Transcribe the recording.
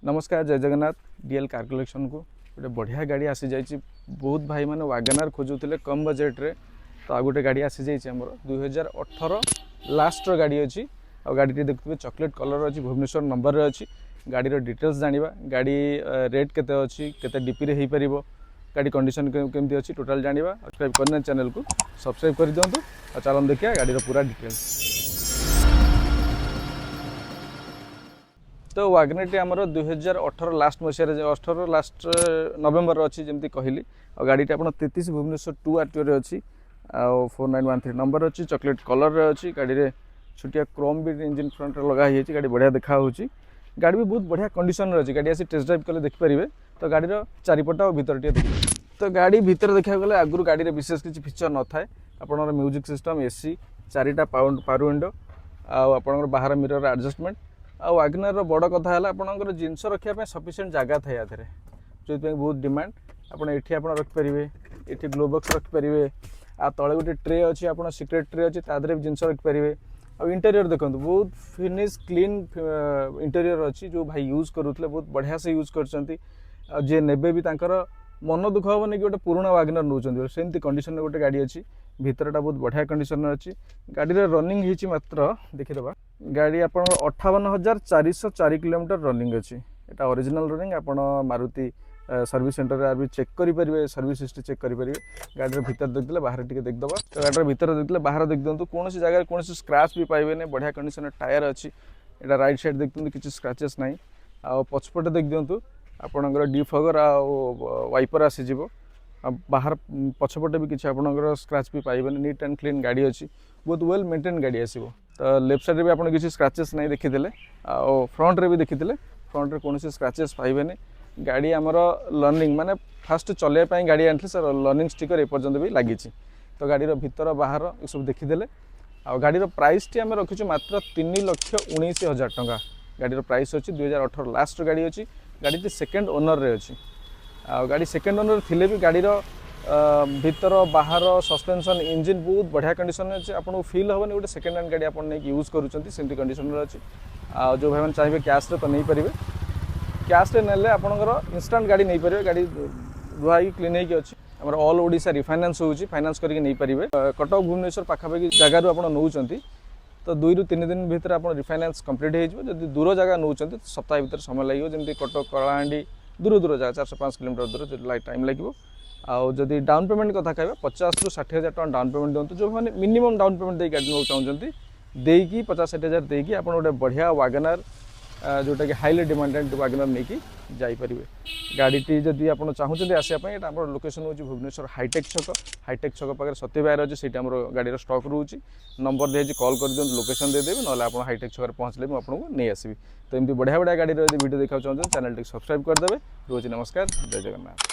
नमस्कार जय Jagannath DL car collection को गोटे बढ़िया गाड़ी आसी जाइए। बहुत भाई मैंने वागनार खोजुले कम बजेट रे तो आ गोटे गाड़ी आसी जाइए आमर 2018 लास्ट गाड़ी अच्छी आ गाड़ी देखते चॉकलेट कलर अच्छी भुवनेश्वर नंबर रे अच्छी। गाड़ी डिटेल्स जानिबा गाड़ी रेट केते अच्छी केते डीपी रे हो पार गाड़ी कंडीशन केमती अच्छी टोटाल जानिबा। सब्सक्राइब करना चैनल को सब्सक्राइब कर दिंतु और चलन देखिए गाड़ी पूरा डिटेल्स। तो वागनर आमर 2018 लास्ट मसीह 18 लास्ट नवेम्बर अच्छी जमी कहली और गाड़ी आप 33 भुवनेश्वर 2 आरटीओ अच्छी 4913 नंबर अच्छी चॉकलेट कलर अच्छी। गाड़ी रे छोटिया क्रोम भी इंजिन फ्रंट लगाई गाड़ी बढ़िया देखा गाड़ी भी बहुत बढ़िया कंडीशन अच्छी। गाड़ी आसी टेस्ट ड्राइव कले देखिपारे तो गाड़ी चारिपट और भीतर टे देखिए तो गाड़ी भीतर देखा गले आगुरी गाड़ी रे विशेष किसी फीचर न थाए। आपनर म्यूजिक सिस्टम एसी चारिटा पावर विंडो आपनर बाहर मिरर एडजस्टमेंट आ वागनर बड़ कथा है आपंकर जिनस रखापी सफिसीयंट जगह थाए या जो बहुत डिमांड आपड़ ये रखिपारे ये ग्लोबक्स रखिपारे आ तले गोटे ट्रे अच्छी आप सिक्रेट ट्रे अच्छी तादे भी जिनस रखिपारे। आ इंटेरियर देखो बहुत फिनिश क्लीन इंटेरियर अच्छी जो भाई यूज करूले बहुत बढ़िया से यूज कर जे नेबे भी तांकर मन दुख हेनी कि गोटे पुराणा वागनर नौ सेमती कंडीशन गोटे गाड़ी अच्छी भीतरटा बहुत बढ़िया कंडीशन अच्छी। गाड़ी रनिंग होती मात्र देखीदे गाड़ी आप 58,404 किलोमीटर रनिंग अच्छी एटा ओरिजिनल रनिंग आप मारुति सर्विस सेंटर भी चेक करेंगे सर्विस हिस्ट्री चेक करेंगे। गाड़ी भीतर देखते बाहर टी देखदबा तो गाड़ी भीतर देखते बाहर देख दिखाँ कौन जगह कौन स्क्रैच भी पाइबे बढ़िया कंडीशन टायर अच्छी एटा राइट साइड देखते किसी स्क्रैचेस ना आ पछपटे देख दिंतु आपणकर डिफगर वाइपर आसीज बाहर पछपटे भी किसी आपणकर स्क्रैच भी पाइबे नीट एंड क्लीन गाड़ी अच्छी बहुत वेल मेंटेन गाड़ी आसो। तो लेफ्ट साइड भी आप किसी स्क्रैचेस नहीं देखीदे आ फ्रंट रे भी देखीदे फ्रंट रे कौन स्क्रैचेस पाइबे। गाड़ी आमर लर्निंग माने फास्ट चलैया गाड़ी आनी सर लर्निंग स्टिकर एपर्यंत भी लगी। तो गाड़ी भीतर बाहर ये सब देखीदे आ गाड़ी प्राइस टी आम रखीचु मात्र 3,19,000 टंका गाड़ी प्राइस अच्छी 2018 लास्ट गाड़ी अच्छी। गाड़ी सेकेंड ओनर रे अच्छी आ गाड़ी सेकेंड ओनर थिले भी गाड़ी भीतर बाहर सस्पेंशन इंजिन बहुत बढ़िया कंडीशन अच्छे आपको फील हेनी गोटे सेकेंड हैंड गाड़ी आप यूज करुँच कंडीशन अच्छी। आ जो भाई चाहिए कैश रे तो नहीं पारे कैश रे नेले आपंकर इंस्टांट गाड़ी नहीं पारे गाड़ी धुआई क्लीन होगी अच्छी आम ऑल ओडिशा रिफाइनान्स होची फाइनान्स करके नहीं पारे कटक भुवनेश्वर पाखापाखि जगार आप नौकरी तो 2 ରୁ 3 दिन भीतर आप रिफाइनान्स कंप्लीट हो दूर जगह नौ सप्ताह भीतर समय लगे जमी कटक कलाहांडी दूर दूर जगह 405 किलोमीटर दूर टाइम लगे। आउ जदि डाउन पेमेंट कथा कह 50,000 ରୁ 60,000 टका डाउन पेमेंट दिंतु जो मैंने मिनिमम डाउन पेमेंट दे गाड़ी नौ चाहते देकी 50-60,000 देकी आप गोटे बढ़िया वागनर जोटा कि हाईली डिमांडेड वागनर नहीं जापर। गाड़ीटी जदि आप चाहते आसापी आप लोकेशन हूँ भुवनेश्वर हाईटेक छक पाखे सत्य बायर अच्छे से गाड़ी स्टक रोचे नंबर दिए कॉल कर दिखाँ लोकेशन देदेवी ना आप हाईटेक छक पहुँचले मुझे आपको नहीं आसबि। तो एमती बढ़िया बढ़िया गाड़ी वीडियो देखा चाहते चैनल सब्सक्राइब करदे। रोज नमस्कार जय जगन्नाथ।